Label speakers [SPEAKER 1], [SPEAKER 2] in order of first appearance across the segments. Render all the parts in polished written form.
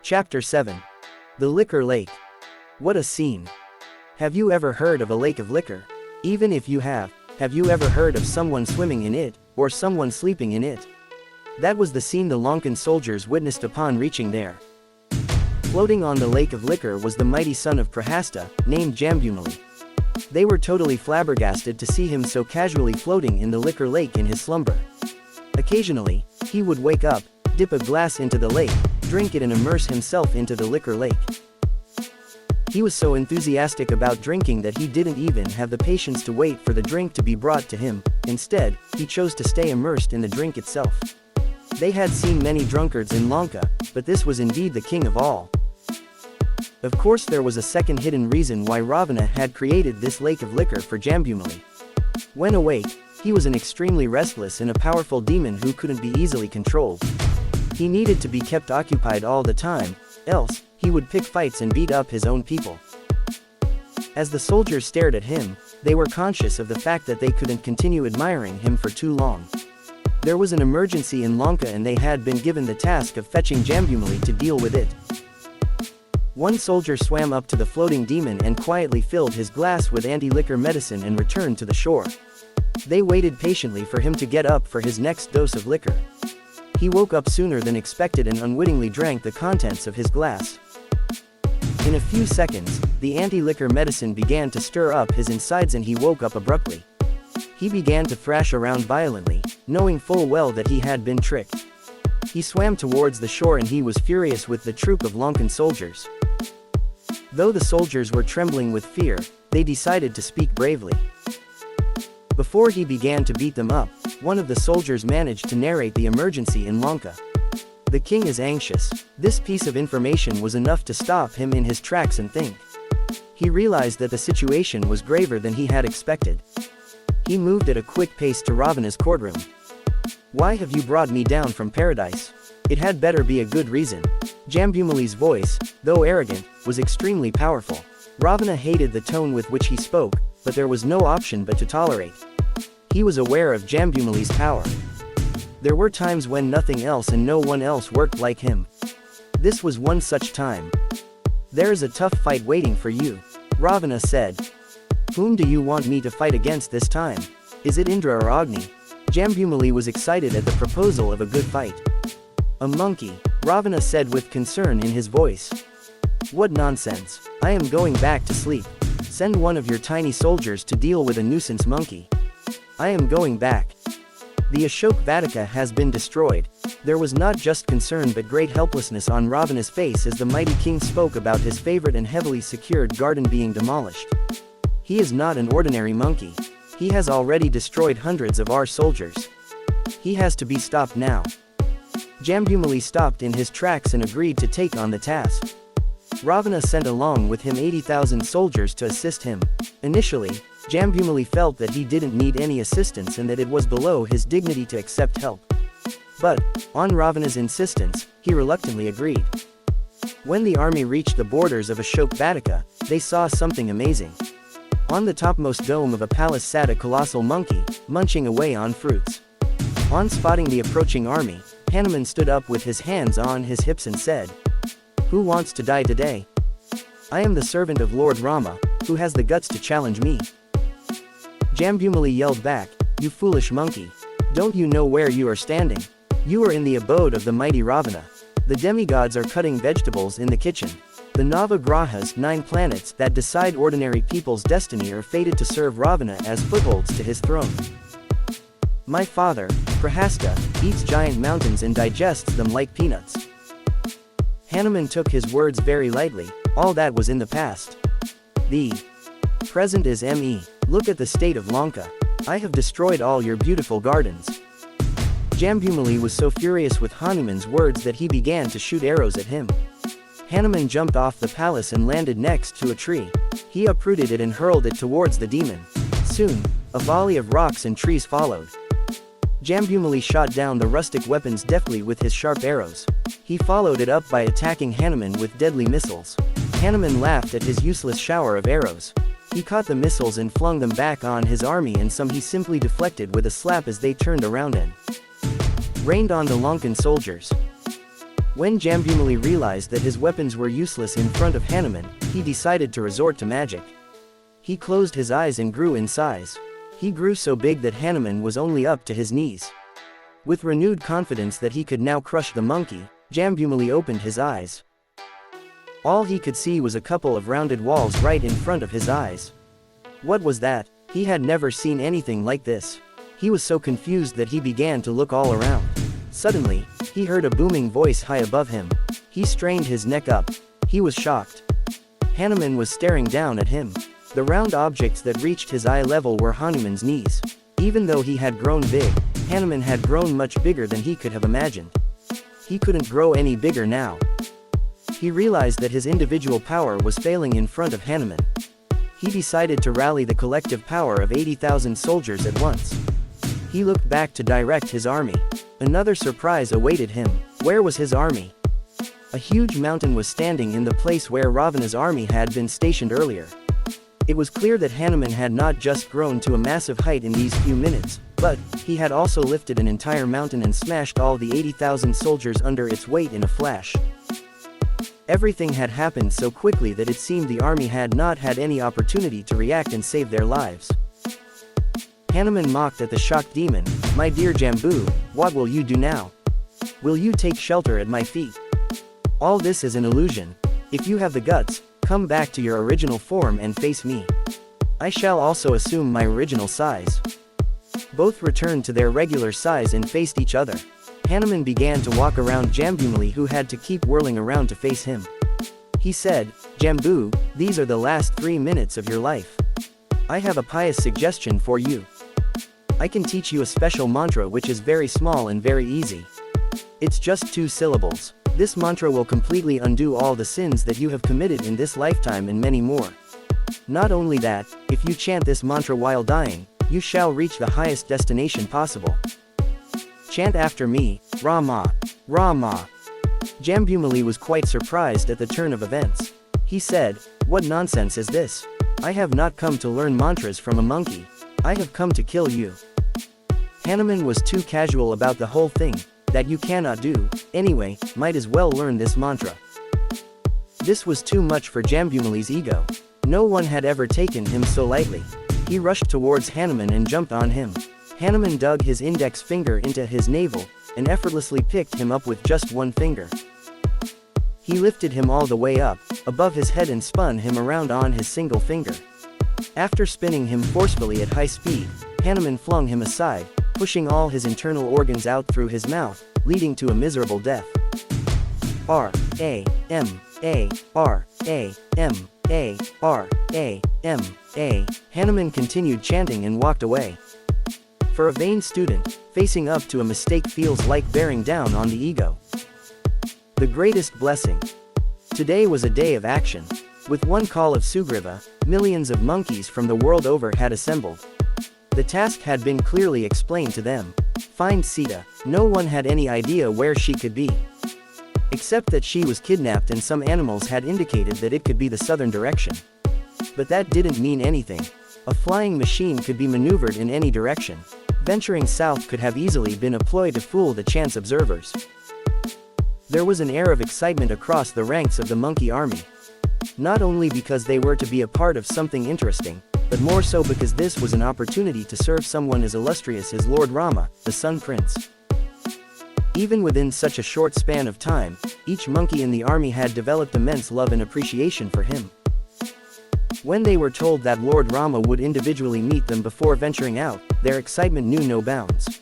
[SPEAKER 1] Chapter 7. The Liquor Lake. What a scene. Have you ever heard of a lake of liquor? Even if you have you ever heard of someone swimming in it, or someone sleeping in it? That was the scene the Lankan soldiers witnessed upon reaching there. Floating on the lake of liquor was the mighty son of Prahasta, named Jambumali. They were totally flabbergasted to see him so casually floating in the liquor lake in his slumber. Occasionally, he would wake up, dip a glass into the lake, drink it and immerse himself into the liquor lake. He was so enthusiastic about drinking that he didn't even have the patience to wait for the drink to be brought to him. Instead, he chose to stay immersed in the drink itself. They had seen many drunkards in Lanka, but this was indeed the king of all. Of course, there was a second hidden reason why Ravana had created this lake of liquor for Jambumali. When awake, he was an extremely restless and a powerful demon who couldn't be easily controlled. He needed to be kept occupied all the time, else, he would pick fights and beat up his own people. As the soldiers stared at him, they were conscious of the fact that they couldn't continue admiring him for too long. There was an emergency in Lanka and they had been given the task of fetching Jambumali to deal with it. One soldier swam up to the floating demon and quietly filled his glass with anti-liquor medicine and returned to the shore. They waited patiently for him to get up for his next dose of liquor. He woke up sooner than expected and unwittingly drank the contents of his glass. In a few seconds, the anti-liquor medicine began to stir up his insides and he woke up abruptly. He began to thrash around violently, knowing full well that he had been tricked. He swam towards the shore and he was furious with the troop of Lankan soldiers. Though the soldiers were trembling with fear, they decided to speak bravely. Before he began to beat them up, one of the soldiers managed to narrate the emergency in Lanka. The king is anxious. This piece of information was enough to stop him in his tracks and think. He realized that the situation was graver than he had expected. He moved at a quick pace to Ravana's courtroom. "Why have you brought me down from paradise? It had better be a good reason." Jambumali's voice, though arrogant, was extremely powerful. Ravana hated the tone with which he spoke, but there was no option but to tolerate. He was aware of Jambumali's power. There were times when nothing else and no one else worked like him. This was one such time. "There is a tough fight waiting for you," Ravana said. "Whom do you want me to fight against this time? Is it Indra or Agni?" Jambumali was excited at the proposal of a good fight. "A monkey," Ravana said with concern in his voice. "What nonsense. I am going back to sleep. Send one of your tiny soldiers to deal with a nuisance monkey." "I am going back." The Ashok Vatika has been destroyed. There was not just concern but great helplessness on Ravana's face as the mighty king spoke about his favorite and heavily secured garden being demolished. "He is not an ordinary monkey. He has already destroyed hundreds of our soldiers. He has to be stopped now." Jambumali stopped in his tracks and agreed to take on the task. Ravana sent along with him 80,000 soldiers to assist him. Initially, Jambumali felt that he didn't need any assistance and that it was below his dignity to accept help. But, on Ravana's insistence, he reluctantly agreed. When the army reached the borders of Ashok Vatika, they saw something amazing. On the topmost dome of a palace sat a colossal monkey, munching away on fruits. On spotting the approaching army, Hanuman stood up with his hands on his hips and said, "Who wants to die today? I am the servant of Lord Rama, who has the guts to challenge me." Jambumali yelled back, "You foolish monkey. Don't you know where you are standing? You are in the abode of the mighty Ravana. The demigods are cutting vegetables in the kitchen. The Navagrahas, 9 planets that decide ordinary people's destiny, are fated to serve Ravana as footholds to his throne. My father, Prahasta, eats giant mountains and digests them like peanuts." Hanuman took his words very lightly. All that was in the past. The present is me. Look at the state of Lanka. I have destroyed all your beautiful gardens. Jambumali was so furious with Hanuman's words that he began to shoot arrows at him. Hanuman jumped off the palace and landed next to a tree. He uprooted it and hurled it towards the demon. Soon, a volley of rocks and trees followed. Jambumali shot down the rustic weapons deftly with his sharp arrows. He followed it up by attacking Hanuman with deadly missiles. Hanuman laughed at his useless shower of arrows. He caught the missiles and flung them back on his army, and some he simply deflected with a slap as they turned around and rained on the Lankan soldiers. When Jambumali realized that his weapons were useless in front of Hanuman, he decided to resort to magic. He closed his eyes and grew in size. He grew so big that Hanuman was only up to his knees. With renewed confidence that he could now crush the monkey, Jambumali opened his eyes. All he could see was a couple of rounded walls right in front of his eyes. What was that? He had never seen anything like this. He was so confused that he began to look all around. Suddenly, he heard a booming voice high above him. He strained his neck up. He was shocked. Hanuman was staring down at him. The round objects that reached his eye level were Hanuman's knees. Even though he had grown big, Hanuman had grown much bigger than he could have imagined. He couldn't grow any bigger now. He realized that his individual power was failing in front of Hanuman. He decided to rally the collective power of 80,000 soldiers at once. He looked back to direct his army. Another surprise awaited him. Where was his army? A huge mountain was standing in the place where Ravana's army had been stationed earlier. It was clear that Hanuman had not just grown to a massive height in these few minutes, but he had also lifted an entire mountain and smashed all the 80,000 soldiers under its weight in a flash. Everything had happened so quickly that it seemed the army had not had any opportunity to react and save their lives. Hanuman mocked at the shocked demon. "My dear Jambu, what will you do now? Will you take shelter at my feet? All this is an illusion. If you have the guts, come back to your original form and face me. I shall also assume my original size." Both returned to their regular size and faced each other. Hanuman began to walk around Jambumali, who had to keep whirling around to face him. He said, "Jambu, these are the last 3 minutes of your life. I have a pious suggestion for you. I can teach you a special mantra which is very small and very easy. It's just 2 syllables. This mantra will completely undo all the sins that you have committed in this lifetime and many more. Not only that, if you chant this mantra while dying, you shall reach the highest destination possible. Chant after me, Rama, Rama." Jambumali was quite surprised at the turn of events. He said, "What nonsense is this? I have not come to learn mantras from a monkey. I have come to kill you." Hanuman was too casual about the whole thing. "That you cannot do, anyway, might as well learn this mantra." This was too much for Jambumali's ego. No one had ever taken him so lightly. He rushed towards Hanuman and jumped on him. Hanuman dug his index finger into his navel, and effortlessly picked him up with just one finger. He lifted him all the way up, above his head, and spun him around on his single finger. After spinning him forcefully at high speed, Hanuman flung him aside, pushing all his internal organs out through his mouth, leading to a miserable death. R-A-M-A, R-A-M-A, R-A-M-A. Hanuman continued chanting and walked away. For a vain student, facing up to a mistake feels like bearing down on the ego. The greatest blessing. Today was a day of action. With one call of Sugriva, millions of monkeys from the world over had assembled. The task had been clearly explained to them. Find Sita. No one had any idea where she could be. Except that she was kidnapped, and some animals had indicated that it could be the southern direction. But that didn't mean anything. A flying machine could be maneuvered in any direction. Venturing south could have easily been a ploy to fool the chance observers. There was an air of excitement across the ranks of the monkey army. Not only because they were to be a part of something interesting, but more so because this was an opportunity to serve someone as illustrious as Lord Rama, the Sun Prince. Even within such a short span of time, each monkey in the army had developed immense love and appreciation for him. When they were told that Lord Rama would individually meet them before venturing out, their excitement knew no bounds.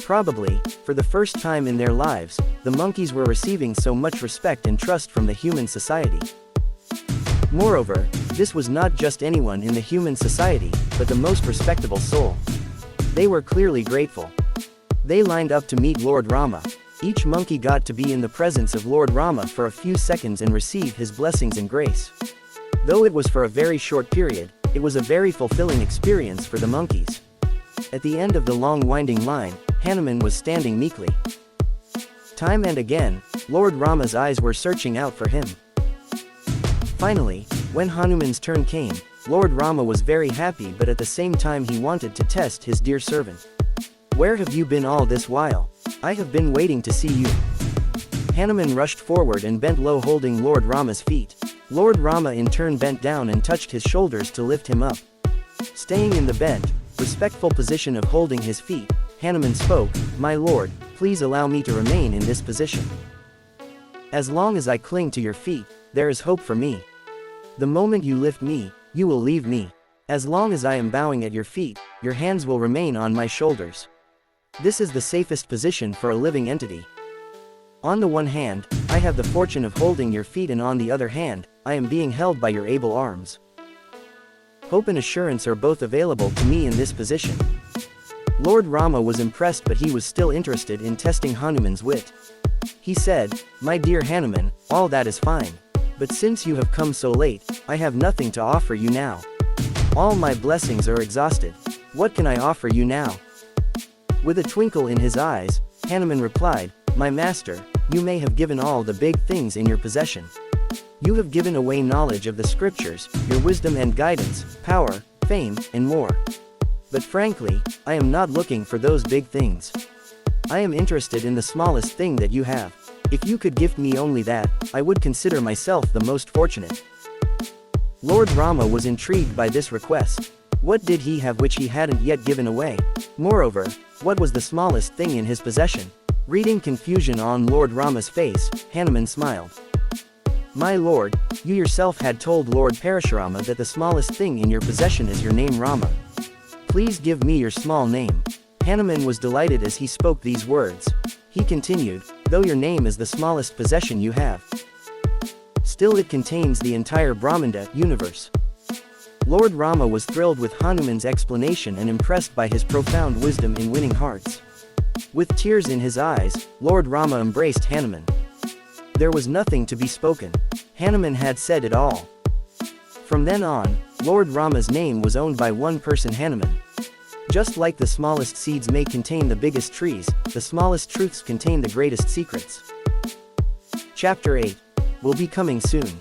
[SPEAKER 1] Probably, for the first time in their lives, the monkeys were receiving so much respect and trust from the human society. Moreover, this was not just anyone in the human society, but the most respectable soul. They were clearly grateful. They lined up to meet Lord Rama. Each monkey got to be in the presence of Lord Rama for a few seconds and receive his blessings and grace. Though it was for a very short period, it was a very fulfilling experience for the monkeys. At the end of the long winding line, Hanuman was standing meekly. Time and again, Lord Rama's eyes were searching out for him. Finally, when Hanuman's turn came, Lord Rama was very happy, but at the same time he wanted to test his dear servant. "Where have you been all this while? I have been waiting to see you." Hanuman rushed forward and bent low, holding Lord Rama's feet. Lord Rama in turn bent down and touched his shoulders to lift him up. Staying in the bent, respectful position of holding his feet, Hanuman spoke, "My lord, please allow me to remain in this position. As long as I cling to your feet, there is hope for me. The moment you lift me, you will leave me. As long as I am bowing at your feet, your hands will remain on my shoulders. This is the safest position for a living entity. On the one hand, I have the fortune of holding your feet, and on the other hand, I am being held by your able arms. Hope and assurance are both available to me in this position." Lord Rama was impressed, but he was still interested in testing Hanuman's wit. He said, "My dear Hanuman, all that is fine. But since you have come so late, I have nothing to offer you now. All my blessings are exhausted. What can I offer you now?" With a twinkle in his eyes, Hanuman replied, "My master, you may have given all the big things in your possession. You have given away knowledge of the scriptures, your wisdom and guidance, power, fame, and more. But frankly, I am not looking for those big things. I am interested in the smallest thing that you have. If you could gift me only that, I would consider myself the most fortunate." Lord Rama was intrigued by this request. What did he have which he hadn't yet given away? Moreover, what was the smallest thing in his possession? Reading confusion on Lord Rama's face, Hanuman smiled. "My lord, you yourself had told Lord Parashurama that the smallest thing in your possession is your name Rama. Please give me your small name." Hanuman was delighted as he spoke these words. He continued, "Though your name is the smallest possession you have, still it contains the entire Brahmanda universe." Lord Rama was thrilled with Hanuman's explanation and impressed by his profound wisdom in winning hearts. With tears in his eyes, Lord Rama embraced Hanuman. There was nothing to be spoken. Hanuman had said it all. From then on, Lord Rama's name was owned by one person, Hanuman. Just like the smallest seeds may contain the biggest trees, the smallest truths contain the greatest secrets. Chapter 8 will be coming soon.